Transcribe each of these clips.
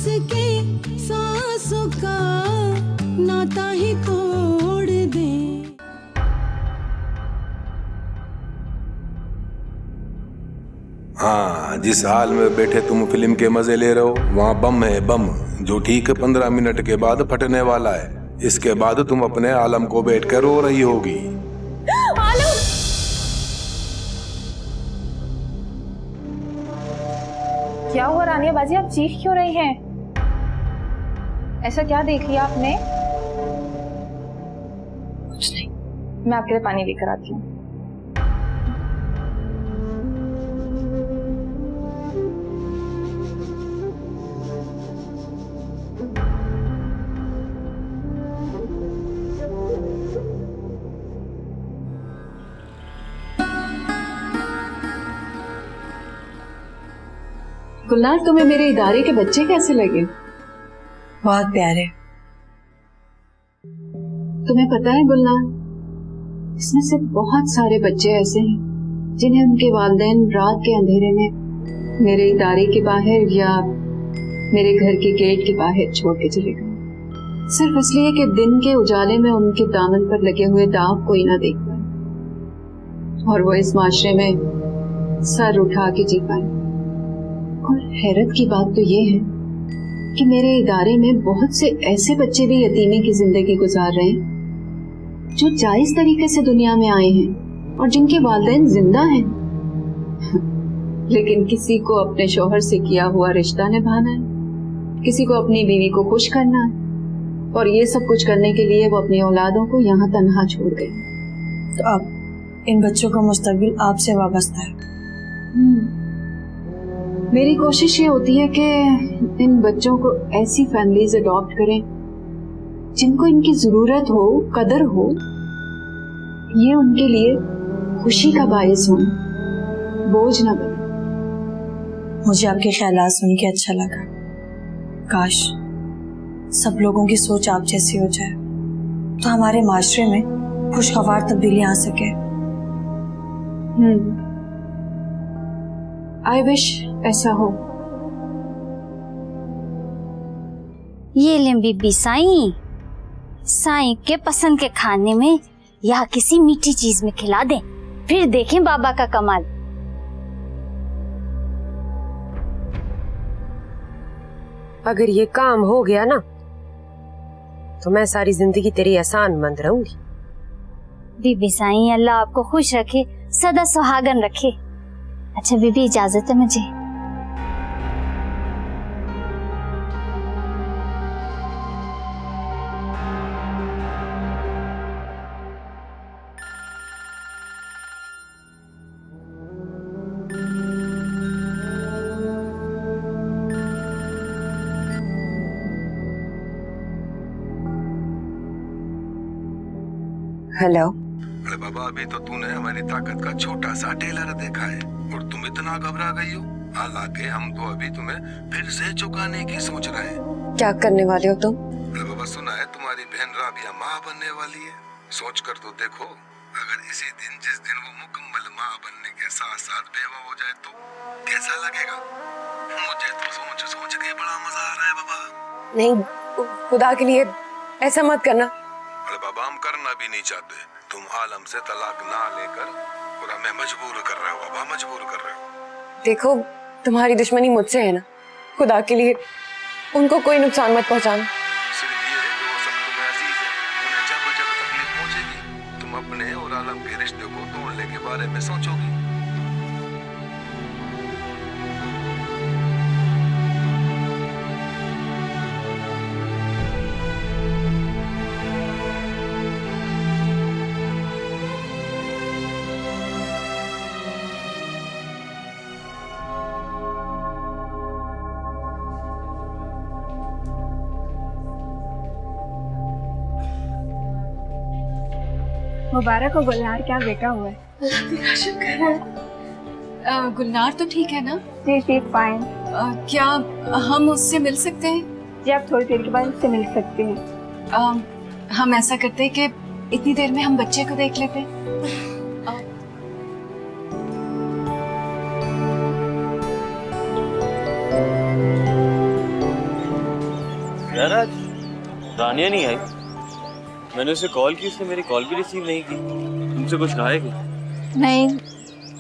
के सांसों का नाता ही तोड़ दे। हाँ, जिस हाल में बैठे तुम फिल्म के मजे ले रहे हो, वहाँ बम है, बम, जो ठीक 15 मिनट के बाद फटने वाला है। इसके बाद तुम अपने आलम को बैठ कर रो रही होगी। आलम! क्या हुआ रानिया बाजी, आप चीख क्यों रही हैं? ऐसा क्या देख लिया आपने? कुछ नहीं, मैं आपके लिए पानी लेकर आती हूँ। गुलनार, तुम्हें मेरे इदारे के बच्चे कैसे लगे? बहुत प्यारे। तुम्हें पता है गुलनार, इसमें से बहुत सारे बच्चे ऐसे हैं जिन्हें उनके वालिदैन रात के अंधेरे में मेरे इदारे के बाहर या मेरे घर के गेट के बाहर छोड़ के चले गए, सिर्फ इसलिए कि दिन के उजाले में उनके दामन पर लगे हुए दाग कोई ना देख पाए और वो इस माशरे में सर उठा के जी पाए। और हैरत की बात तो ये है कि मेरे इदारे में बहुत से ऐसे बच्चे भी यतीमी की जिंदगी गुजार रहे हैं जो जायज तरीके से दुनिया में आए हैं और जिनके वालिदैन जिंदा हैं लेकिन किसी को अपने शौहर से किया हुआ रिश्ता निभाना है, किसी को अपनी बीवी को खुश करना है, और ये सब कुछ करने के लिए वो अपनी औलादों को यहाँ तन्हा छोड़ गई। तो अब इन बच्चों का मुस्तकबिल आपसे वाबस्ता है। मेरी कोशिश ये होती है कि इन बच्चों को ऐसी फैमिलीज अडॉप्ट करें जिनको इनकी जरूरत हो, कदर हो, ये उनके लिए खुशी का बायस हो, बोझ न बने। मुझे आपके ख्यालात सुन के अच्छा लगा। काश सब लोगों की सोच आप जैसी हो जाए तो हमारे माशरे में खुशगवार तब्दीली आ सके। आई विश ऐसा हो। ये ले बीबी साईं, साईं के पसंद के खाने में या किसी मीठी चीज में खिला दे, फिर देखें बाबा का कमाल। अगर ये काम हो गया ना तो मैं सारी जिंदगी तेरी एहसान मंद रहूंगी। बीबी साईं अल्लाह आपको खुश रखे, सदा सुहागन रखे। अच्छा बीबी, इजाजत है मुझे। हेलो। अरे बाबा, अभी तो तूने हमारी ताकत का छोटा सा टेलर देखा है और तुम इतना घबरा गई हो। हालांकि हम तो अभी तुम्हें फिर से चुकाने की सोच रहे हैं। क्या करने वाले हो तुम? अरे बाबा, सुना है तुम्हारी बहन राबिया माँ बनने वाली है। सोच कर तो देखो, अगर इसी दिन जिस दिन वो मुकम्मल माँ बनने के साथ साथ बेवा हो जाए तो कैसा लगेगा? मुझे तो सोच सोच के बड़ा मजा आ रहा है बाबा। नहीं, खुदा के लिए ऐसा मत करना। अरे बाबा, हम करना भी नहीं चाहते। तुम आलम से तलाक ना लेकर और हमें मजबूर कर रहे हो बाबा, मजबूर कर रहे हो। देखो, तुम्हारी दुश्मनी मुझसे है ना, खुदा के लिए उनको कोई नुकसान मत पहुंचाना। सिर्फ ये है कि वो सब तुम्हें अजीज है। उन्हें जब जब तकलीफ पहुंचेगी तुम अपने और आलम के रिश्ते को तोड़ने के बारे में सोचोगी। मुबारक हो गुलनार, क्या बेटा हुआ है। तेरा शुक्र है। गुलनार तो ठीक है ना? जी जी फाइन। क्या हम उससे मिल सकते हैं? जी, आप थोड़ी देर के बाद उससे मिल सकते हैं। हम ऐसा करते हैं कि इतनी देर में हम बच्चे को देख लेते हैं। यार आज रानिया नहीं आई। मैंने उसे कॉल की, उसने मेरी कॉल भी रिसीव नहीं की। तुमसे कुछ कहा है क्या? नहीं,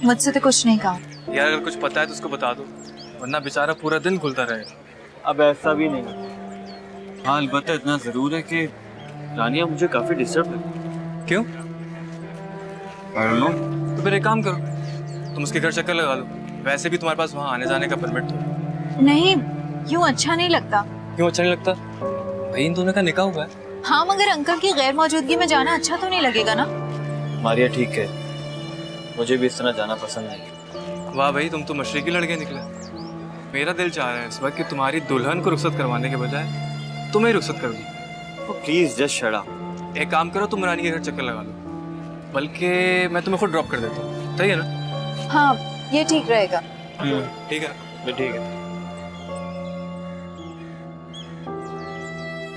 मुझसे तो कुछ नहीं कहा। यार अगर कुछ पता है तो उसको बता दो, वरना बेचारा पूरा दिन खुलता रहेगा। अब ऐसा भी नहीं। हाँ अलबत्ता इतना जरूर है कि रानिया मुझे काफी डिस्टर्ब लगी। क्यों? I don't know। तो फिर एक काम करो, तुम उसके घर चक्कर लगा लो। वैसे भी तुम्हारे पास वहाँ आने जाने का परमिट तो नहीं, यूँ अच्छा नहीं लगता। क्यों अच्छा नहीं लगता? भाई इन दोनों का निकाह हुआ है। हाँ, मगर अंकल की गैर मौजूदगी में जाना अच्छा तो नहीं लगेगा ना। मारिया ठीक है, मुझे भी इस तरह जाना पसंद नहीं। वाह भाई, तुम तो मशरकी लड़के निकले। मेरा दिल चाह रहा है इस वक्त कि तुम्हारी दुल्हन को रुखसत करवाने के बजाय तुम्हें रुखसत कर दूं। Please just shut up. एक काम करो, तुम रानी के घर चक्कर लगा लो, बल्कि मैं तुम्हें खुद ड्रॉप कर देता हूँ। सही है ना? हाँ, ये ठीक रहेगा। ठीक है, ठीक है।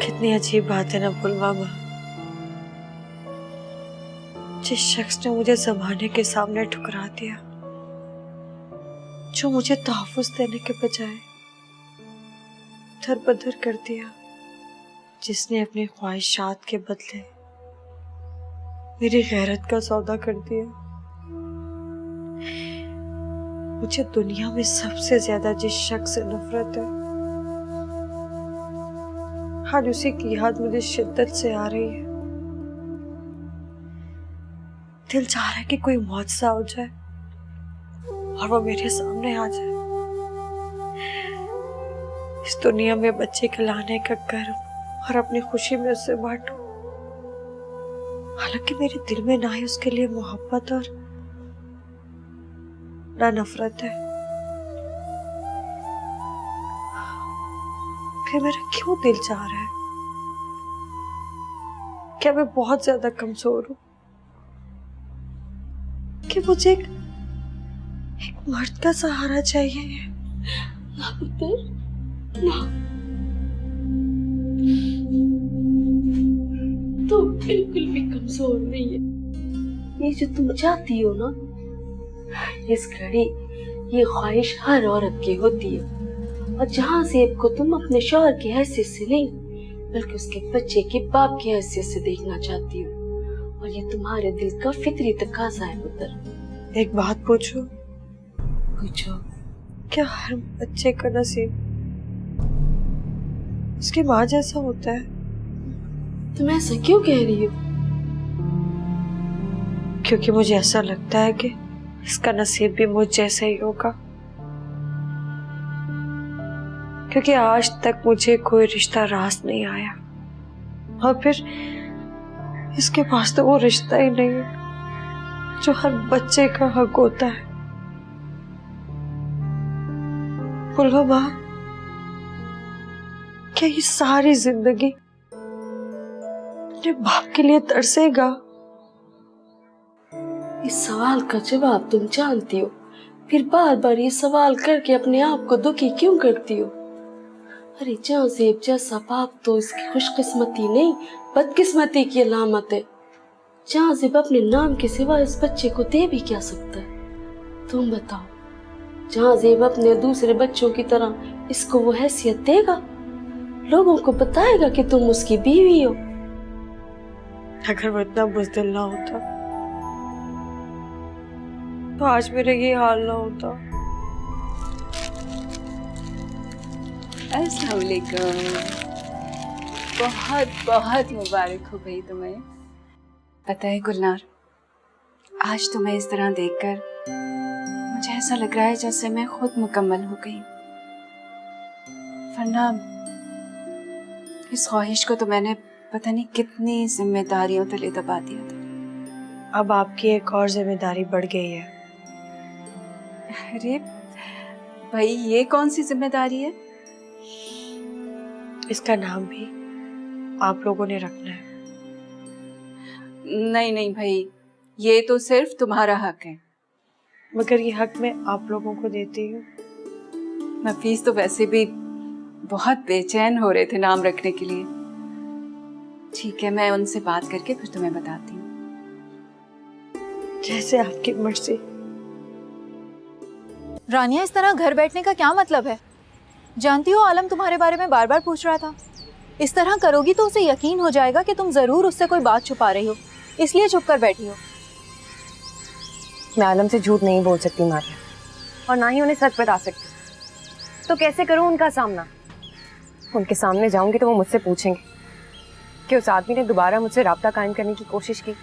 कितनी अजीब बात है ना पुलवामा। जिस शख्स ने मुझे जमाने के सामने ठुकरा दिया, जो मुझे तहफ्फुज़ देने के बजाय दरबदर कर दिया, जिसने अपनी ख्वाहिशात के बदले मेरी गैरत का सौदा कर दिया। मुझे दुनिया में सबसे ज्यादा जिस शख्स से नफरत है, आज उसी की याद मुझे शिद्दत से आ रही है। दिल चाह रहा है कि कोई मुआवजा हो जाए और वो मेरे सामने आ जाए। इस दुनिया में बच्चे के लाने का गर्व और अपनी खुशी में उससे बांटूं। हालांकि मेरे दिल में ना ही उसके लिए मोहब्बत और ना नफरत है, फिर मेरा क्यों दिल चाह रहा है? क्या मैं बहुत ज्यादा कमजोर हूं कि मुझे एक मर्द का सहारा चाहिए? ना पुत्र, ना। तो बिल्कुल भी कमजोर नहीं है। ये जो तुम चाहती हो ना, इस घड़ी ये ख्वाहिश हर औरत की होती है। और जहाँ सेब को तुम अपने शौहर की हैसियत से नहीं, बल्कि उसके बच्चे के बाप की हैसियत से देखना चाहती हो, और ये तुम्हारे दिल का फितरी तकाजा है पुत्र। एक बात पूछो? पूछो। क्या हर बच्चे का नसीब उसकी माँ जैसा होता है? तुम ऐसा क्यों कह रही हो? क्योंकि मुझे ऐसा लगता है कि इसका नसीब भी मुझ जैसा ही होगा। क्योंकि आज तक मुझे कोई रिश्ता रास नहीं आया, और फिर इसके पास तो वो रिश्ता ही नहीं है जो हर बच्चे का हक होता है। पुलवामा, क्या ये सारी जिंदगी अपने बाप के लिए तरसेगा? इस सवाल का जवाब तुम जानती हो, फिर बार बार ये सवाल करके अपने आप को दुखी क्यों करती हो? अरे जहाँ जैसा बाप तो इसकी खुशकिस्मती नहीं, बदकिस्मती की अलामत है। जहाँ अपने नाम के सिवा इस बच्चे को दे भी क्या सकता है? तुम बताओ, जहाँ अपने दूसरे बच्चों की तरह इसको वो हैसियत देगा? लोगों को बताएगा कि तुम उसकी बीवी हो? अगर वो इतना बुज़दिल ना होता तो आज मेरा ये हाल ना होता। अस्सलाम वालेकुम। बहुत बहुत मुबारक हो भाई तुम्हें। पता है गुलनार, आज तुम्हें इस तरह देखकर मुझे ऐसा लग रहा है जैसे मैं खुद मुकम्मल हो गई। वरना इस ख्वाहिश को तो मैंने पता नहीं कितनी जिम्मेदारियों तले दबा दिया था। अब आपकी एक और जिम्मेदारी बढ़ गई है। अरे भाई, ये कौन सी जिम्मेदारी है? इसका नाम भी आप लोगों ने रखना है। नहीं नहीं भाई, ये तो सिर्फ तुम्हारा हक है। मगर ये हक मैं आप लोगों को देती हूँ। नफीस तो वैसे भी बहुत बेचैन हो रहे थे नाम रखने के लिए। ठीक है, मैं उनसे बात करके फिर तुम्हें बताती हूँ। जैसे आपकी मर्जी। रानिया, इस तरह घर बैठने का क्या मतलब है? जानती हो आलम तुम्हारे बारे में बार बार पूछ रहा था। इस तरह करोगी तो उसे यकीन हो जाएगा कि तुम जरूर उससे कोई बात छुपा रही हो, इसलिए छुप कर बैठी हो। मैं आलम से झूठ नहीं बोल सकती मारिया, और ना ही उन्हें सच बता सकती। तो कैसे करूं उनका सामना? उनके सामने जाऊंगी तो वो मुझसे पूछेंगे कि उस आदमी ने दोबारा मुझसे राब्ता कायम करने की कोशिश की।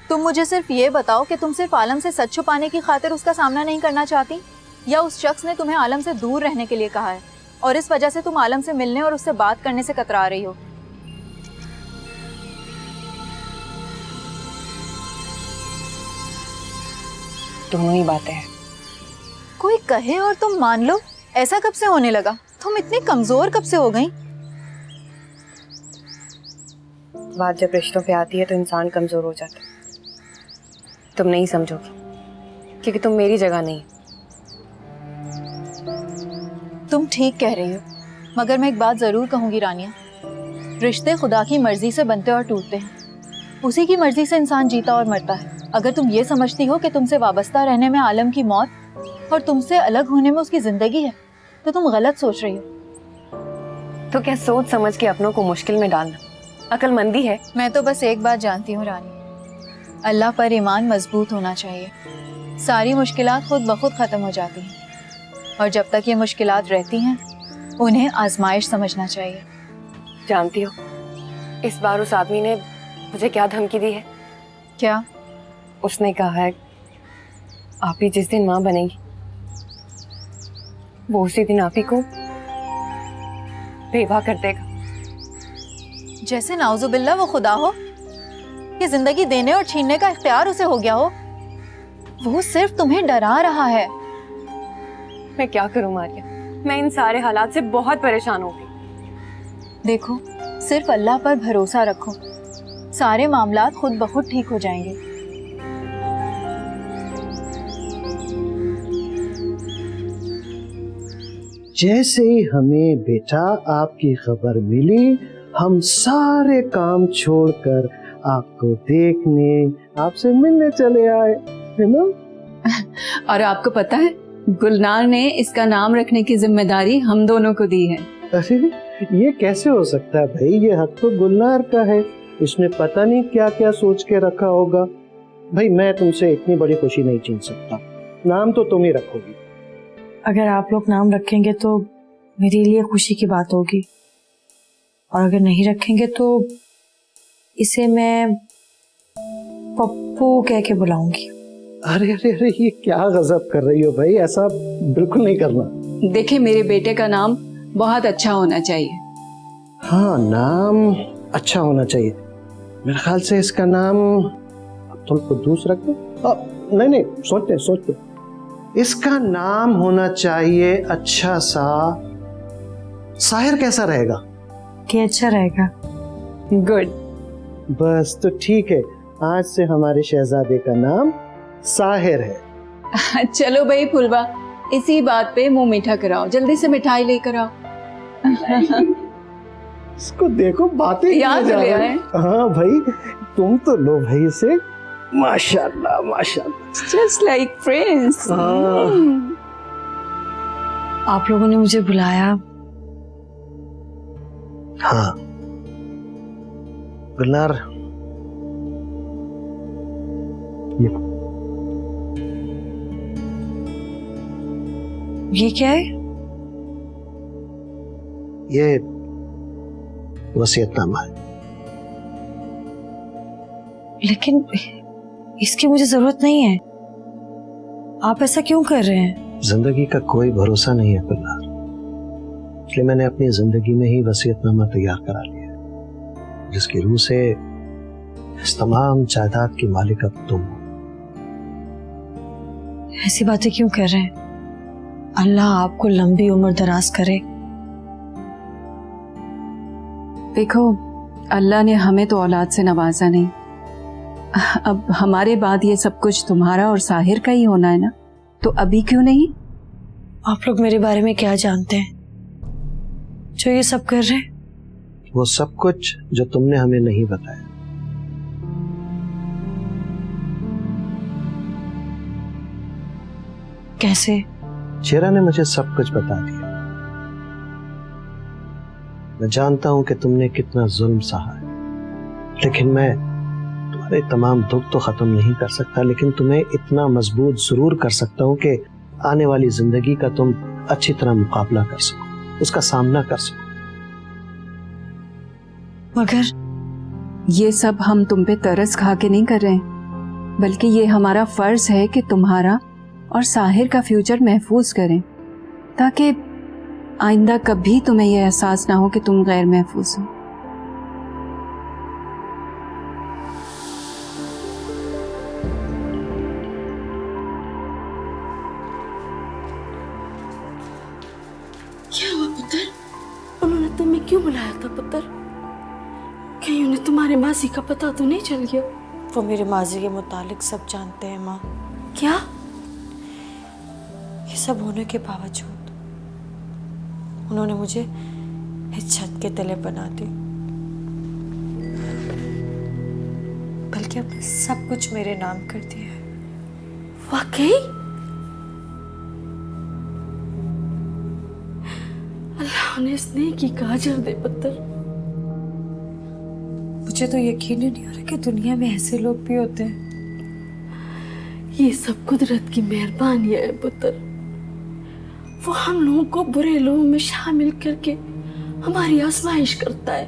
तुम मुझे सिर्फ ये बताओ कि तुम सिर्फ आलम से सच छुपाने की खातिर उसका सामना नहीं करना चाहती, या उस शख्स ने तुम्हें आलम से दूर रहने के लिए कहा है और इस वजह से तुम आलम से मिलने और उससे बात करने से कतरा रही हो? दोनों ही बातें हैं। कोई कहे और तुम मान लो, ऐसा कब से होने लगा? तुम इतनी कमजोर कब से हो गई? बात जब रिश्तों पे आती है तो इंसान कमजोर हो जाता है। तुम नहीं समझोगी क्योंकि तुम मेरी जगह नहीं। तुम ठीक कह रही हो, मगर मैं एक बात जरूर कहूंगी रानिया, रिश्ते खुदा की मर्जी से बनते और टूटते हैं। उसी की मर्जी से इंसान जीता और मरता है। अगर तुम ये समझती हो कि तुमसे वाबस्ता रहने में आलम की मौत और तुमसे अलग होने में उसकी जिंदगी है, तो तुम गलत सोच रही हो। तो क्या सोच समझ के अपनों को मुश्किल में डालना अक्लमंदी है? मैं तो बस एक बात जानती हूँ रानी, अल्लाह पर ईमान मजबूत होना चाहिए। सारी मुश्किलात खुद ब खुद खत्म हो जाती हैं, और जब तक ये मुश्किलात रहती हैं उन्हें आजमाइश समझना चाहिए। जानती हो इस बार उस आदमी ने मुझे क्या धमकी दी है? क्या? उसने कहा है आप ही जिस दिन माँ बनेंगी वो उसी दिन आप ही को बेवा कर देगा। जैसे नाउजुबिल्ला वो खुदा हो कि जिंदगी देने और छीनने का इख्तियार उसे हो गया हो। वो सिर्फ तुम्हें डरा रहा है। मैं क्या करूं मारिया, मैं इन सारे हालात से बहुत परेशान हो गई। देखो, सिर्फ अल्लाह पर भरोसा रखो, सारे मामलात खुद ब खुद ठीक हो जाएंगे। जैसे ही हमें बेटा आपकी खबर मिली, हम सारे काम छोड़कर आपको देखने, आपसे मिलने चले आए, है ना? और आपको पता है, गुलनार ने इसका नाम रखने की जिम्मेदारी हम दोनों को दी है। अरे ये कैसे हो सकता है भाई? ये हक तो गुलनार का है। इसने पता नहीं क्या क्या सोच के रखा होगा। भाई मैं तुमसे इतनी बड़ी खुशी नहीं छीन सकता। नाम तो तुम ही रखोगी। अगर आप लोग नाम रखेंगे तो मेरे लिए खुशी की बात होगी, और अगर नहीं रखेंगे तो इसे मैं पप्पू कह के बुलाऊंगी। अरे अरे अरे ये क्या गजब कर रही हो भाई, ऐसा बिल्कुल नहीं करना। देखिए, मेरे बेटे का नाम बहुत अच्छा होना चाहिए। हाँ, नाम अच्छा होना चाहिए। मेरे ख्याल से इसका नाम अब्दुल कुद्दूस रख दो। नहीं नहीं, सोचते इसका नाम होना चाहिए अच्छा सा साहिर। कैसा रहेगा? कि अच्छा रहेगा। गुड। बस तो ठीक है, आज से हमारे शहजादे का नाम साहिर है। चलो भाई फुलवा, इसी बात पे मुंह मीठा कराओ, जल्दी से मिठाई लेकर आओ। इसको देखो, बातें याद जा ले रही। आए। हाँ भाई, तुम तो लो भाई इसे। माशाल्लाह माशाल्लाह, जस्ट लाइक फ्रेंड्स। आप लोगों ने मुझे बुलाया। हाँ गुलनार, ये क्या है? ये वसीयतनामा है। लेकिन इसकी मुझे जरूरत नहीं है। आप ऐसा क्यों कर रहे हैं? जिंदगी का कोई भरोसा नहीं है गुलनार, इसलिए मैंने अपनी जिंदगी में ही वसीयतनामा तैयार करा लिया, जिसकी रूह से इस तमाम जायदाद की मालिक अब तुम हो। ऐसी बातें क्यों कर रहे हैं? अल्लाह आपको लंबी उम्र दराज करे। देखो, अल्लाह ने हमें तो औलाद से नवाजा नहीं, अब हमारे बाद ये सब कुछ तुम्हारा और साहिर का ही होना है ना, तो अभी क्यों नहीं? आप लोग मेरे बारे में क्या जानते हैं जो ये सब कर रहे हैं? वो सब कुछ जो तुमने हमें नहीं बताया। कैसे? शेरा ने मुझे सब कुछ बता दिया, मैं जानता हूं कि तुमने कितना जुल्म सहा है, लेकिन मैं तुम्हारे तमाम दुख तो खत्म नहीं कर सकता, लेकिन तुम्हें इतना मजबूत जरूर कर सकता हूं कि आने वाली जिंदगी का तुम अच्छी तरह मुकाबला कर सको, उसका सामना कर सको। मगर ये सब हम तुम पे तरस खा के नहीं कर रहे हैं, बल्कि ये हमारा फर्ज है कि तुम्हारा और साहिर का फ्यूचर महफूज करें, ताकि आइंदा कभी तुम्हें यह एहसास ना हो कि तुम गैर महफूज हो। क्या हुआ पुत्र? उन्होंने तुम्हें क्यों बुलाया था पुत्र? कहीं उन्हें तुम्हारे मासी का पता तो नहीं चल गया? वो मेरे माजी के मुतालिक सब जानते हैं माँ। क्या? ये सब होने के बावजूद उन्होंने मुझे इस छत के तले बना दी, बल्कि अब सब कुछ मेरे नाम कर दिया है। वाकई? अल्लाह ने इस नेकी का अजर दे पुत्र। मुझे तो यकीन ही नहीं हो रहा कि दुनिया में ऐसे लोग भी होते हैं। ये सब कुदरत की मेहरबानी है पुत्र। वो हम लोगों को बुरे लोगों में शामिल करके हमारी आजमाइश करता है,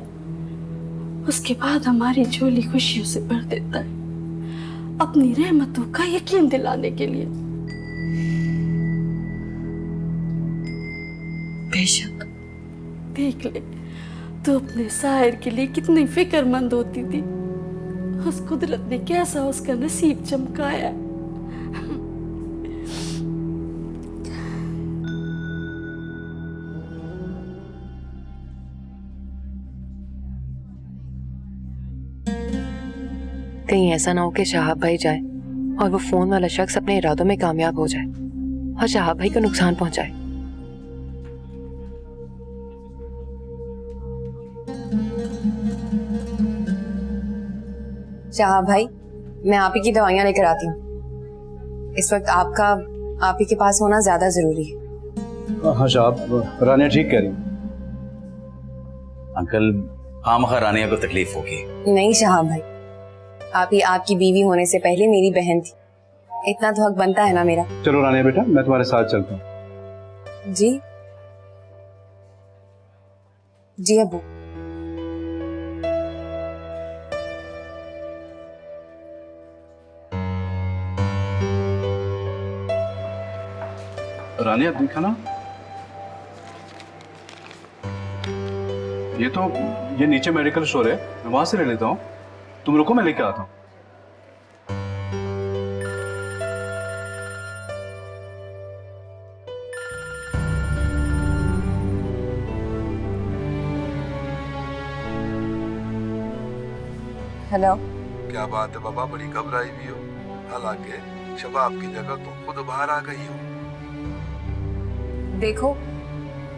उसके बाद हमारी झोली खुशियों से भर देता है, अपनी रहमतों का यकीन दिलाने के लिए। बेशक। देख ले, तू अपने साहिर के लिए कितनी फिक्रमंद होती थी, उस कुदरत ने कैसा उसका नसीब चमकाया। कहीं ऐसा ना हो कि शहाब भाई जाए और वो फोन वाला शख्स अपने इरादों में कामयाब हो जाए और शहाब भाई को नुकसान पहुंचाए। शहाब भाई, मैं आप ही की दवाइयां लेकर आती हूँ। इस वक्त आपका आप ही के पास होना ज्यादा जरूरी है। हाँ शहाब, रानिया ठीक कह रही। अंकल खामखा रानिया को तकलीफ होगी। नहीं शहाब भाई, आप ही आपकी बीवी होने से पहले मेरी बहन थी, इतना तो हक बनता है ना मेरा। चलो रानिया बेटा, मैं तुम्हारे साथ चलता हूँ। जी जी अबू। रानिया देखा ना, ये नीचे मेडिकल स्टोर है, मैं वहां से ले लेता हूँ। तुम रुको, मैं लेके आता हूँ। हेलो। क्या बात है बाबा, बड़ी घबराई भी हो। हालांकि शबाब की जगह तुम खुद बाहर आ गई हो। देखो,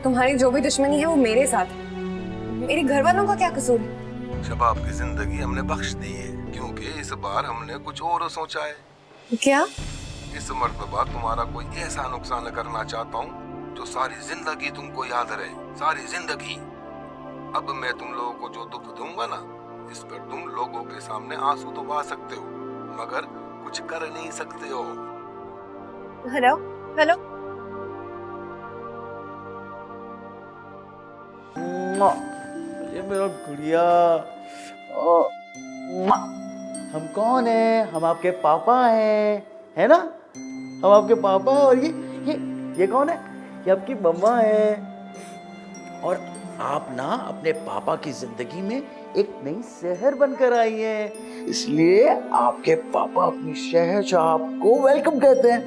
तुम्हारी जो भी दुश्मनी है वो मेरे साथ है, मेरे घर वालों का क्या कसूर है? शबाब की जिंदगी हमने बख्श दी है, क्योंकि इस बार हमने कुछ और सोचा है। क्या? इस मर्तबा तुम्हारा कोई ऐसा नुकसान करना चाहता हूँ जो सारी जिंदगी तुमको याद रहे, सारी जिंदगी। अब मैं तुम लोगों को जो दुख दूंगा ना, इस पर तुम लोगों के सामने आंसू तो बहा सकते हो, मगर कुछ कर नहीं सकते हो। Hello hello. ये मेरा गुड़िया। हम कौन है? हम आपके पापा हैं, है ना? हम आपके पापा। और ये कौन है? ये आपकी मम्मा है। और आप ना अपने पापा की जिंदगी में एक नई शहर बनकर आई हैं, इसलिए आपके पापा अपनी शहंशाह को वेलकम कहते हैं।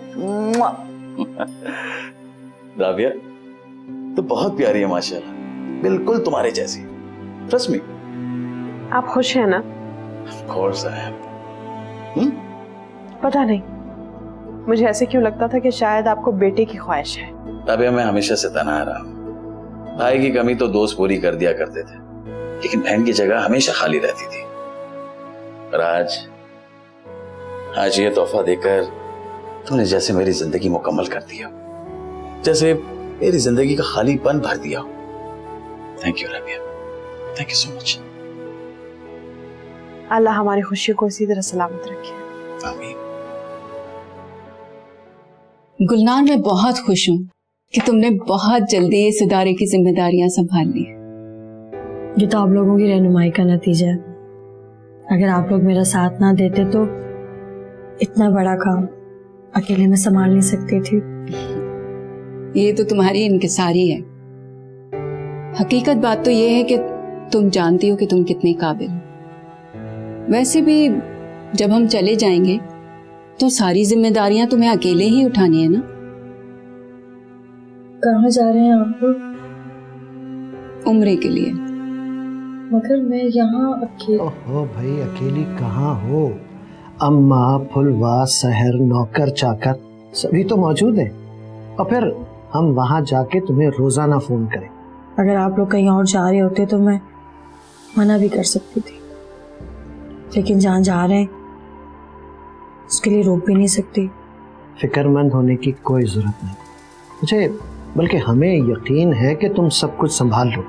राबिया तो बहुत प्यारी है माशाल्लाह, बिल्कुल तुम्हारे जैसी। Trust me. आप खुश हैं ना? Of course I am. पता नहीं, मुझे ऐसे क्यों लगता था कि शायद आपको बेटे की ख्वाहिश है। राबिया, मैं हमेशा से तन्हा रहा हूँ। भाई की कमी तो दोस्त पूरी कर दिया करते थे, लेकिन बहन की जगह हमेशा खाली रहती थी। और आज ये तोहफा देकर तूने जैसे मेरी जिंदगी मुकम्मल कर दिया, जैसे मेरी जिंदगी का खालीपन भर दिया। Thank you Rabia. Thank you so much. Allah हमारी खुशी को इसी तरह सलामत रखे। आमीन। गुलनार, मैं बहुत खुश हूँ कि तुमने बहुत जल्दी इस इदारे की जिम्मेदारियां संभाल ली। ये तो आप लोगों की रहनुमाई का नतीजा है। अगर आप लोग मेरा साथ ना देते तो इतना बड़ा काम अकेले में संभाल नहीं सकती थी। ये तो तुम्हारी इनकिसारी है। हकीकत बात तो ये है कि तुम जानती हो कि तुम कितनी काबिल हो। वैसे भी जब हम चले जाएंगे तो सारी जिम्मेदारियां तुम्हें अकेले ही उठानी है ना। कहाँ जा रहे हैं आप लोग? उम्रे के लिए। मगर मैं यहाँ अकेले। ओहो भाई, अकेली कहाँ हो? अम्मा, फुलवा, सहर, नौकर चाकर सभी तो मौजूद है। और फिर हम वहां जाके तुम्हें रोजाना फोन करें। अगर आप लोग कहीं और जा रहे होते तो मैं मना भी कर सकती थी, लेकिन जहाँ जा रहे हैं उसके लिए रोक भी नहीं सकती। फिक्रमंद होने की कोई जरूरत नहीं मुझे, बल्कि हमें यकीन है कि तुम सब कुछ संभाल लो।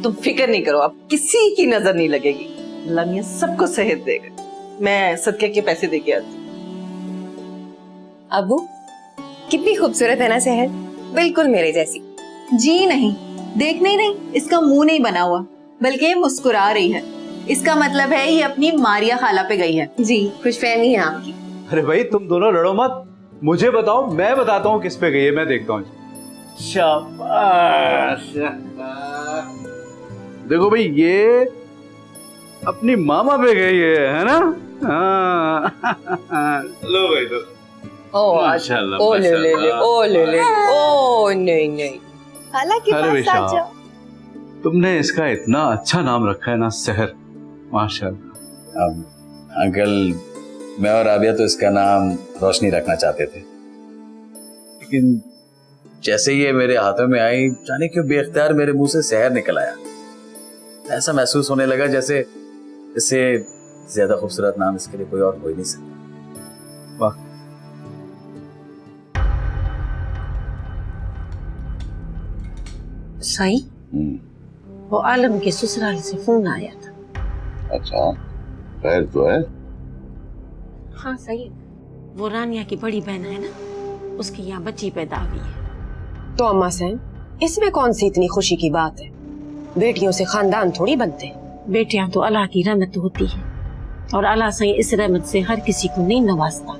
तुम फिक्र नहीं करो, अब किसी की नजर नहीं लगेगी। अल्लाह मियां सबको सेहत देगा। मैं सदके के पैसे दे के आती। अबू, कितनी खूबसूरत है ना सहर, बिल्कुल मेरे जैसी। जी नहीं, देखने ही नहीं, इसका मुंह नहीं बना हुआ, बल्कि ये मुस्कुरा रही है। इसका मतलब है ये अपनी मारिया खाला पे गई है। जी, खुशफहमी है आपकी। अरे भाई तुम दोनों लड़ो मत, मुझे बताओ, मैं बताता हूँ किस पे गई है, मैं देखता हूँ। शाबाश। देखो भाई, ये अपनी मामा पे गई है ना? हाँ। लो भाई तो। माशाल्लाह, ओ ले ले ले, ओ ले ले, ओ नहीं नहीं, हालांकि पास आ जाओ। तुमने इसका इतना अच्छा नाम रखा है ना, सहर, माशाल्लाह। अब अंकल, मैं और राबिया तो इसका नाम रोशनी रखना चाहते थे, लेकिन जैसे ये मेरे हाथों में आई, जाने क्यों बेख्तियार मेरे मुंह से सहर निकल आया। ऐसा महसूस होने लगा जैसे इससे ज्यादा खूबसूरत नाम इसके लिए कोई और हो ही नहीं सकता। वाह। साईं, वो आलम के ससुराल से फोन आया था। अच्छा, खैर तो है? हाँ सही, वो रानिया की बड़ी बहन है ना, उसकी यहाँ बच्ची पैदा हुई है। तो अम्मा सहन, इसमें कौन सी इतनी खुशी की बात है? बेटियों से खानदान थोड़ी बनते। बेटियां तो अल्लाह की रहमत होती है, और अल्लाह से इस रहमत से हर किसी को नहीं नवाजता।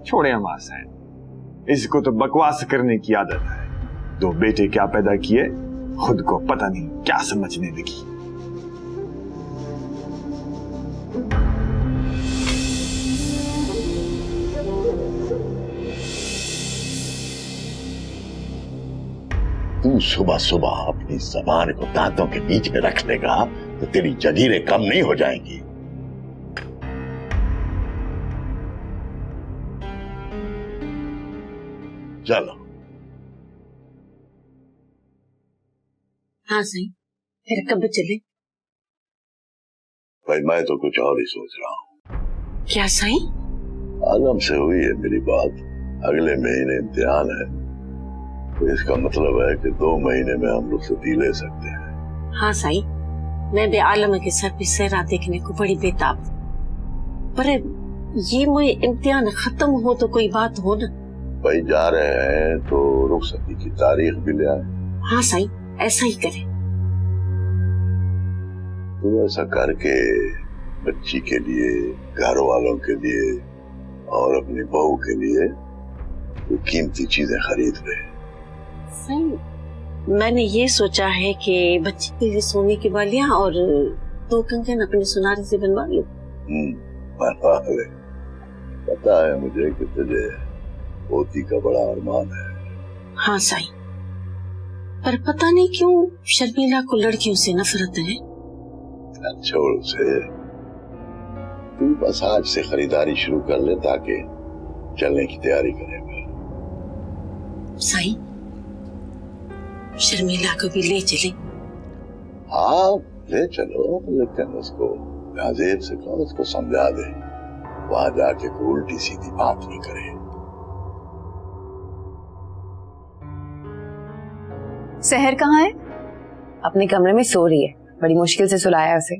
छोड़े अम्मा सहन, इसको तो बकवास करने की आदत है। दो बेटे क्या पैदा किए, खुद को पता नहीं क्या समझने लगी। तू सुबह सुबह अपनी जबान को दांतों के बीच में रख लेगा तो तेरी जंजीरें कम नहीं हो जाएंगी। चलो। हाँ सही, फिर कब चले? भाई मैं तो कुछ और ही सोच रहा हूँ। क्या सही? आलम से हुई है मेरी बात, अगले महीने इम्तिहान है, तो इसका मतलब है कि 2 महीने में हम लोग छुट्टी ले सकते हैं। हाँ साईं, मैं भी आलम के सर पे सहरा देखने को बड़ी बेताब, पर ये मुझे इम्तिहान खत्म हो तो कोई बात हो ना। भाई जा रहे हैं तो रुखसती की तारीख भी ले आए। हाँ साईं, ऐसा ही करें। तो ऐसा करके बच्ची के लिए, घर वालों के लिए और अपनी बहू के लिए वो कीमती चीजें खरीद ले। मैंने ये सोचा है कि बच्ची के लिए सोने की बालियां और 2 कंगन अपने सुनारे से बनवा लो। बनवा ले। पता है मुझे कि तुझे पोती का बड़ा अरमान है। हाँ साईं, पर पता नहीं क्यों शर्मिला को लड़कियों से नफरत है। छोड़ उसे, तू बस आज से खरीदारी शुरू कर ले ताकि चलने की तैयारी करेगा। साईं, शर्मिला को भी ले चले। हाँ ले चलो, लेकिन उसको नाजेब से कहो, उसको समझा दे वहां जाके कोई उल्टी सीधी बात नहीं करे। सहर कहाँ है? अपने कमरे में सो रही है, बड़ी मुश्किल से सुलाया उसे।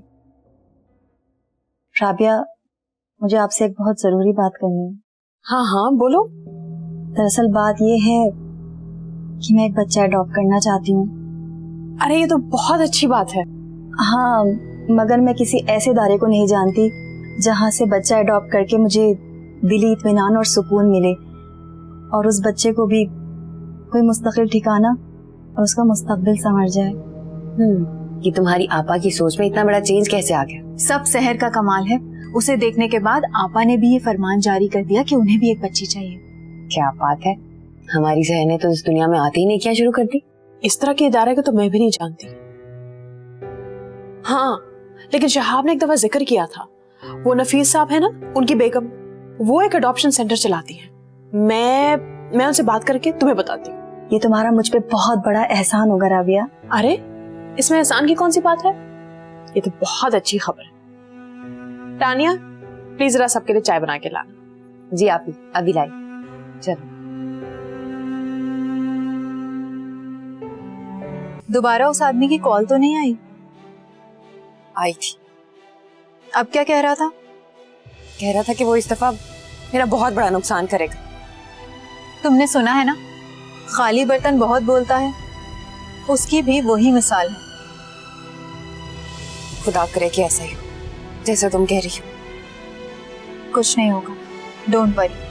राबिया, मुझे आपसे एक बहुत जरूरी बात करनी है। हाँ हाँ बोलो। दरअसल बात ये है कि मैं एक बच्चा अडॉप्ट करना चाहती हूँ। अरे ये तो बहुत अच्छी बात है। हाँ, मगर मैं किसी ऐसे इदारे को नहीं जानती जहाँ से बच्चा अडॉप्ट करके मुझे दिली इत्मीनान और सुकून मिले और उस बच्चे को भी कोई मुस्तकिल ठिकाना और उसका मुस्तकबिल संवर जाए। ये तुम्हारी आपा की सोच में इतना बड़ा चेंज कैसे आ गया? सब सहर का कमाल है। उसे देखने के बाद आपा ने भी ये फरमान जारी कर दिया कि उन्हें भी एक बच्ची चाहिए। क्या बात है, हमारी सहर ने तो इस दुनिया में आते ही नहीं क्या शुरू कर दी। इस तरह के इदारे को तो मैं भी नहीं जानती। हाँ, लेकिन शहाब ने एक दफा जिक्र किया था, वो नफीस साहब है ना, उनकी बेगम, वो एक अडॉप्शन सेंटर चलाती हैं। मैं उनसे बात करके तुम्हें बताती हूँ। ये तुम्हारा मुझ पे बहुत बड़ा एहसान होगा राबिया। अरे इसमें एहसान की कौन सी बात है, ये तो बहुत अच्छी खबर है। तानिया, प्लीज जरा सबके लिए चाय बना के लाना। जी आप अभी लाई। चलो। दोबारा उस आदमी की कॉल तो नहीं आई? आई थी। अब क्या कह रहा था? कह रहा था कि वो इस दफा मेरा बहुत बड़ा नुकसान करेगा। तुमने सुना है ना, खाली बर्तन बहुत बोलता है। उसकी भी वही मिसाल है। खुदा करे कि ऐसा ही जैसे तुम कह रही हो। कुछ नहीं होगा, डोंट वरी।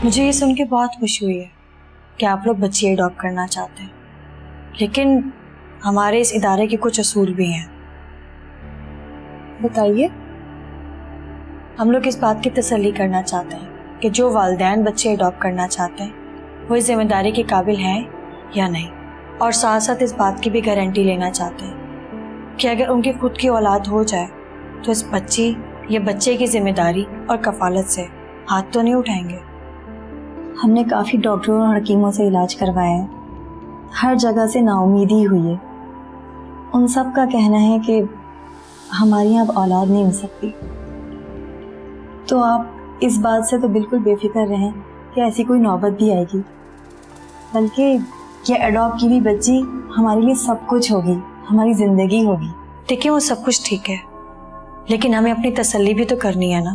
मुझे ये सुन के बहुत खुशी हुई है कि आप लोग बच्ची अडॉप्ट करना चाहते हैं, लेकिन हमारे इस इदारे के कुछ असूल भी हैं। बताइए। हम लोग इस बात की तसल्ली करना चाहते हैं कि जो वालिदैन बच्चे अडॉप्ट करना चाहते हैं वो इस जिम्मेदारी के काबिल हैं या नहीं, और साथ साथ इस बात की भी गारंटी लेना चाहते हैं कि अगर उनकी खुद की औलाद हो जाए तो इस बच्ची या बच्चे की जिम्मेदारी और कफालत से हाथ तो नहीं उठाएंगे। हमने काफ़ी डॉक्टरों और हकीमों से इलाज करवाया है, हर जगह से नाउमीदी हुई है। उन सब का कहना है कि हमारी यहाँ अब औलाद नहीं हो सकती। तो आप इस बात से तो बिल्कुल बेफिक्र रहें कि ऐसी कोई नौबत भी आएगी, बल्कि ये अडॉप्ट की हुई बच्ची हमारे लिए सब कुछ होगी, हमारी ज़िंदगी होगी। देखिए वो सब कुछ ठीक है, लेकिन हमें अपनी तसल्ली भी तो करनी है ना।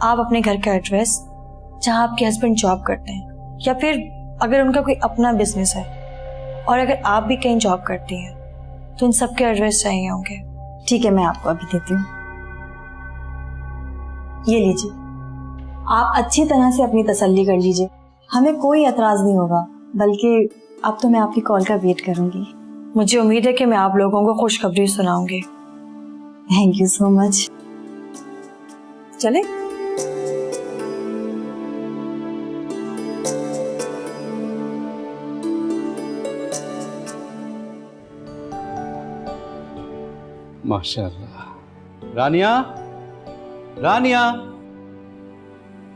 आप अपने घर का एड्रेस, जहाँ आपके हस्बैंड जॉब करते हैं, या फिर अगर उनका कोई अपना बिजनेस है, और अगर आप भी कहीं जॉब करती हैं तो उन सब के एड्रेस चाहिए होंगे। ठीक है, मैं आपको अभी देती हूँ, ये लीजिए। आप अच्छी तरह से अपनी तसल्ली कर लीजिए, हमें कोई एतराज नहीं होगा, बल्कि अब तो मैं आपकी कॉल का वेट करूंगी। मुझे उम्मीद है कि मैं आप लोगों को खुशखबरी सुनाऊंगी। Thank you so much. चले? माशाल्लाह। रानिया, रानिया।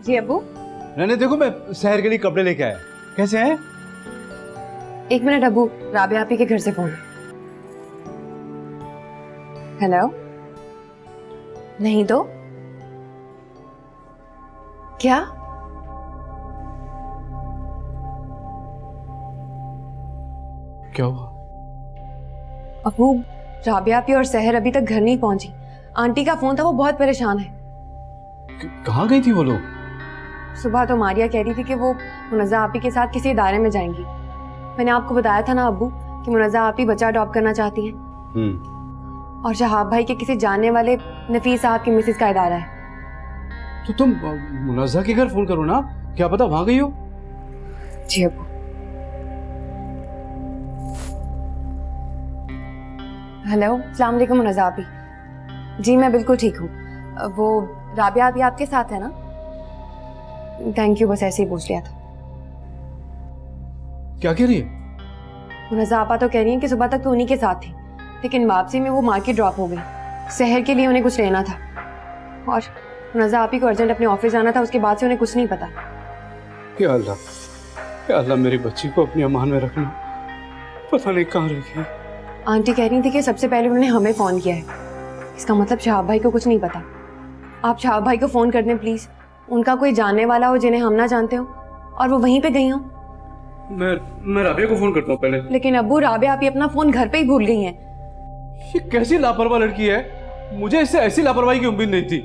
जी अब्बू। रानिया देखो, मैं शहर के लिए कपड़े लेके आया। कैसे हैं? एक मिनट अब्बू, राबिया आपी के घर से फोन। हेलो। नहीं तो क्या? क्या हुआ? अब्बू, राबिया आपी और सहर अभी तक घर नहीं पहुंची। आंटी का फोन था, वो बहुत परेशान है। कहाँ गई थी वो लोग? सुबह तो मारिया कह रही थी कि वो मुनज़्ज़ा आपी के साथ किसी इदारे में जाएंगी। मैंने आपको बताया था ना अब्बू कि मुनज़्ज़ा आपी बच्चा अडॉप्ट करना चाहती हैं। और शहाब भाई के किसी जानने वाले नफीस साहब की मिसेस का इदारा है। तो तुम मुनज़्ज़ा के घर फोन करो ना, क्या पता वहां गई हो। जी अब्बू। हेलो, अस्सलाम वालेकुम मुनज़्ज़ा आपी। जी मैं बिल्कुल ठीक हूँ। वो राबिया अभी आपके साथ है ना? थैंक यू, बस ऐसे ही पूछ लिया था। क्या कह रही है? मुनज़्ज़ा आपा तो कह रही हैं कि सुबह तक तो उन्हीं के साथ थी, लेकिन वापसी में वो मार्केट ड्रॉप हो गई। शहर के लिए उन्हें कुछ लेना था, और मुनज़्ज़ा आपी को अर्जेंट अपने ऑफिस जाना था। उसके बाद से उन्हें कुछ नहीं पता। या अल्लाह, या अल्लाह, मेरी बच्ची को अपनी अमान में रखना। पता नहीं कहाँ रखी। आंटी कह रही थी कि सबसे पहले उन्होंने हमें फ़ोन किया है। इसका मतलब शहाब भाई को कुछ नहीं पता। आप शहाब भाई को फ़ोन कर दें प्लीज़। उनका कोई जानने वाला हो जिन्हें हम ना जानते हो और वो वहीं पे गई हो। मैं राबिया को फोन करता हूँ पहले। लेकिन अब्बू, राबिया आप ही अपना फ़ोन घर पे ही भूल गई हैं। ये कैसी लापरवाह लड़की है, मुझे इससे ऐसी लापरवाही की उम्मीद नहीं थी।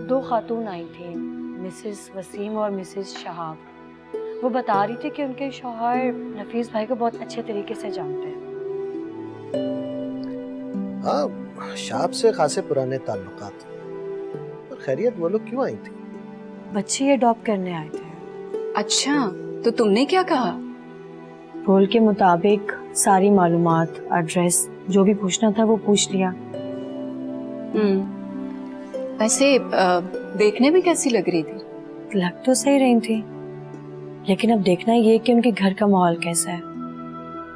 2 खातून आई थी, मिसेस वसीम और मिसेस शहाब। वो बता रही थी कि उनके शौहर नफीस भाई को बहुत अच्छे तरीके से जानते हैं। हाँ, शाब से खासे पुराने ताल्लुकात। पर खैरियत वो लोग क्यों आई थी? बच्चे ये अडॉप्ट करने आए थे। अच्छा, तो तुमने क्या कहा? रोल के मुताबिक सारी मालूमात, एड्रेस, जो भी पूछना था वो पूछ लिया। वैसे देखने में कैसी लग रही थी? लग तो सही रही थी, लेकिन अब देखना ये कि उनके घर का माहौल कैसा है,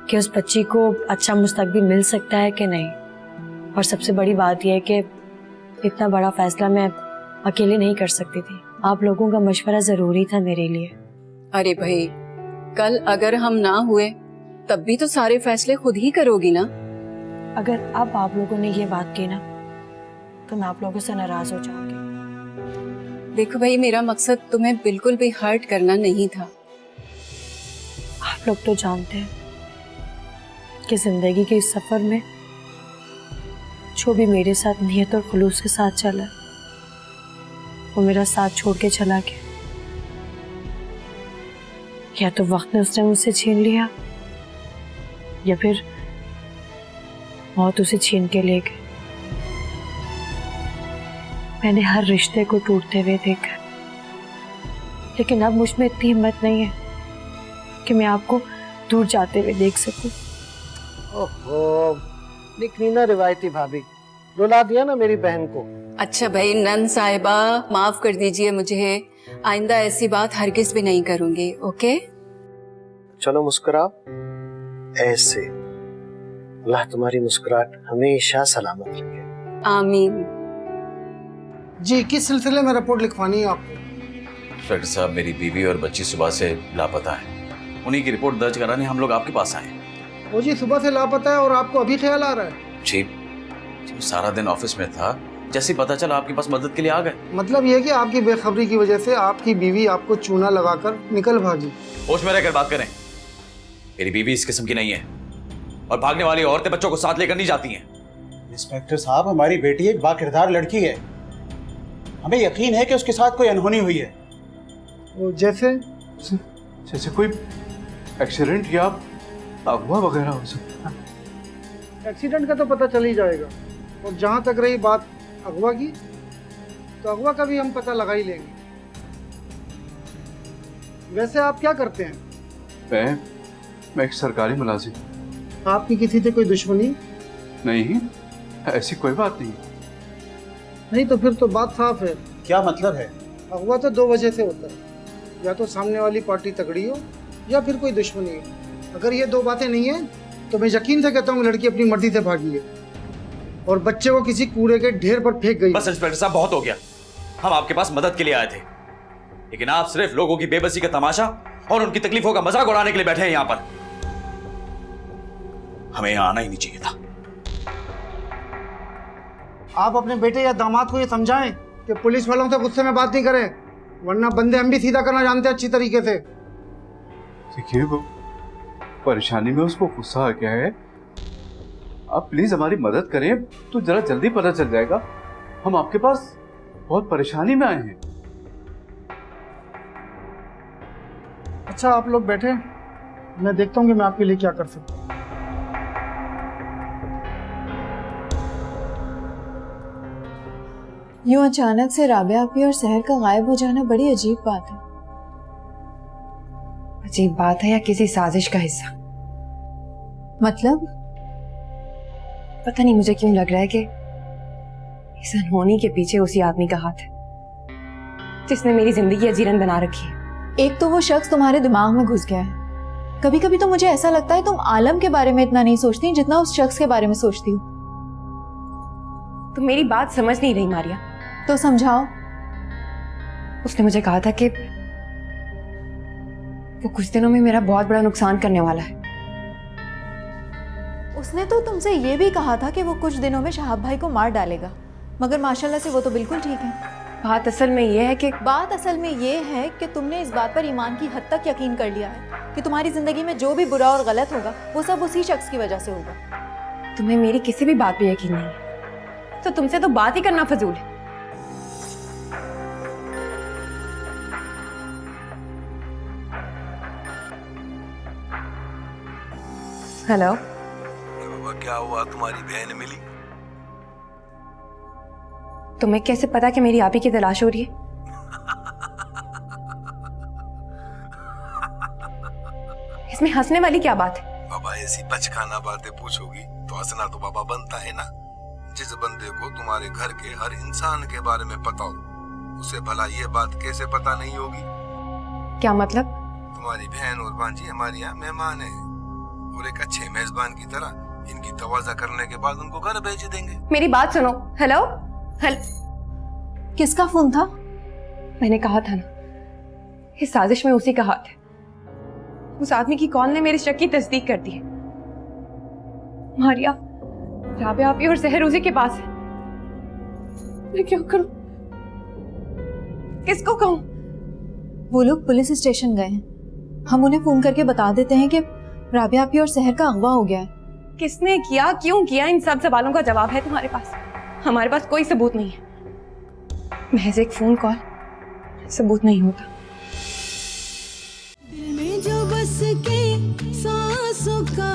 कि उस बच्ची को अच्छा मुस्तकबिल मिल सकता है कि नहीं। और सबसे बड़ी बात यह है कि इतना बड़ा फैसला मैं अकेले नहीं कर सकती थी। आप लोगों का मशवरा जरूरी था मेरे लिए। अरे भाई, कल अगर हम ना हुए तब भी तो सारे फैसले खुद ही करोगी ना। अगर अब आप लोगों ने ये बात की ना तो मैं आप लोगों से नाराज हो जाऊंगी। देखो भाई, मेरा मकसद तुम्हें बिल्कुल भी हर्ट करना नहीं था। आप लोग तो जानते हैं कि जिंदगी के इस सफर में जो भी मेरे साथ नियत और खुलूस के साथ चला, वो मेरा साथ छोड़ के चला गया। या तो वक्त ने उसने मुझसे छीन लिया, या फिर मौत उसे छीन के ले गई। मैंने हर रिश्ते को टूटते हुए देखा, लेकिन अब मुझ में इतनी हिम्मत नहीं है कि मैं आपको दूर जाते हुए देख सकूं। ओहो, दिखनी ना रिवायती भाभी, रुला दिया ना मेरी बहन को। अच्छा भाई नन साहिबा, माफ कर दीजिए मुझे, आइंदा ऐसी बात हरगिज भी नहीं करूंगी। ओके, चलो मुस्कुराओ ऐसे। अल्लाह तुम्हारी मुस्कुराहट हमेशा सलामत रखे। आमीन। जी, किस सिलसिले में रिपोर्ट लिखवानी है आपको? इंस्पेक्टर साहब, मेरी बीवी और बच्ची सुबह से लापता है। उन्हीं की रिपोर्ट दर्ज कराने हम लोग आपके पास आए। वो जी सुबह से लापता है और आपको अभी ख्याल आ रहा है? जी, सारा दिन ऑफिस में था, जैसे ही पता चला आपके पास मदद के लिए आ गए। मतलब ये कि आपकी बेखबरी की वजह से आपकी बीवी आपको चूना लगाकर निकल भागी। होश में रहकर बात करें। मेरी बीवी इस किस्म की नहीं है और भागने वाली औरतें बच्चों को साथ लेकर नहीं जाती हैं। इंस्पेक्टर साहब, हमारी बेटी एक बाकिरदार लड़की है। हमें यकीन है कि उसके साथ कोई अनहोनी हुई है। वो जैसे कोई एक्सीडेंट या अगवा वगैरह हो सकता है। एक्सीडेंट का तो पता चल ही जाएगा, और जहाँ तक रही बात अगवा की, तो अगवा का भी हम पता लगा ही लेंगे। वैसे आप क्या करते हैं? मैं एक सरकारी मुलाजिम। आपकी किसी से कोई दुश्मनी? नहीं, ऐसी कोई बात नहीं। नहीं तो फिर तो बात साफ है। क्या मतलब है? अगवा तो 2 वजह से होता है, या तो सामने वाली पार्टी तगड़ी हो या फिर कोई दुश्मनी हो। अगर ये 2 बातें नहीं है तो मैं यकीन से कहता हूँ लड़की अपनी मर्जी से भागी है और बच्चे को किसी कूड़े के ढेर पर फेंक गई। बस इंस्पेक्टर साहब, बहुत हो गया। हम आपके पास मदद के लिए आए थे, लेकिन आप सिर्फ लोगों की बेबसी का तमाशा और उनकी तकलीफों का मजाक उड़ाने के लिए बैठे हैं यहाँ पर। हमें यहाँ आना ही नहीं चाहिए था। आप अपने बेटे या दामाद को ये समझाएं कि पुलिस वालों से गुस्से में बात नहीं करें, वरना बंदे हम भी सीधा करना जानते हैं अच्छी तरीके से। देखिए, वो परेशानी में उसको गुस्सा आ गया है। आप प्लीज हमारी मदद करें तो जरा जल्दी पता चल जाएगा। हम आपके पास बहुत परेशानी में आए हैं। अच्छा, आप लोग बैठे, मैं देखता हूँ कि मैं आपके लिए क्या कर सकता हूँ। यूं अचानक से राबिया आपी और सहर का गायब हो जाना बड़ी अजीब बात है। अजीब बात है या किसी साजिश का हिस्सा? मतलब? पता नहीं, मुझे क्यों लग रहा है कि इस अनहोनी के पीछे उसी आदमी का हाथ है जिसने मेरी जिंदगी अजीरन बना रखी है। एक तो वो शख्स तुम्हारे दिमाग में घुस गया है। कभी कभी तो मुझे ऐसा लगता है तुम आलम के बारे में इतना नहीं सोचती जितना उस शख्स के बारे में सोचती हो। तो मेरी बात समझ नहीं रही मारिया। तो समझाओ। उसने मुझे कहा था कि वो कुछ दिनों में मेरा बहुत बड़ा नुकसान करने वाला है। उसने तो तुमसे ये भी कहा था कि वो कुछ दिनों में शहाब भाई को मार डालेगा, मगर माशाल्लाह से वो तो बिल्कुल ठीक है। बात असल में ये है कि तुमने इस बात पर ईमान की हद तक यकीन कर लिया है कि तुम्हारी जिंदगी में जो भी बुरा और गलत होगा वो सब उसी शख्स की वजह से होगा। तुम्हें मेरी किसी भी बात पे यकीन नहीं है तो तुमसे तो बात ही करना फजूल है। हेलो बाबा, क्या हुआ? तुम्हारी बहन मिली? तुम्हें कैसे पता कि मेरी आपी की तलाश हो रही है? इसमें हंसने वाली क्या बात है? बाबा, ऐसी बचकाना बातें पूछोगी तो हंसना तो बाबा बनता है ना। जिस बंदे को तुम्हारे घर के हर इंसान के बारे में पता हो उसे भला ये बात कैसे पता नहीं होगी? क्या मतलब? तुम्हारी बहन और भांजी हमारे यहाँ मेहमान है और एक अच्छे मेजबान की तरह इनकी तवाज़ा करने के बाद उनको घर भेज देंगे। मेरी बात सुनो। हेलो किसका फोन था? मैंने कहा था ना, इस साजिश में उसी का हाथ है। उस आदमी की कॉल ने मेरे शक की तस्दीक कर दी है। मारिया, राबिया आपी और सहर उसी के पास है। मैं क्या करूं? किसको कहूं? वो लोग पुलिस स्टेशन गए हैं। हम उन्हें फोन करके बता देते हैं कि राबिया आपी और सहर का अगवा हो गया है। किसने किया, क्यों किया, इन सब सवालों का जवाब है तुम्हारे पास? हमारे पास कोई सबूत नहीं है। महज एक फोन कॉल सबूत नहीं होता। दिल में जो बस के सांसों का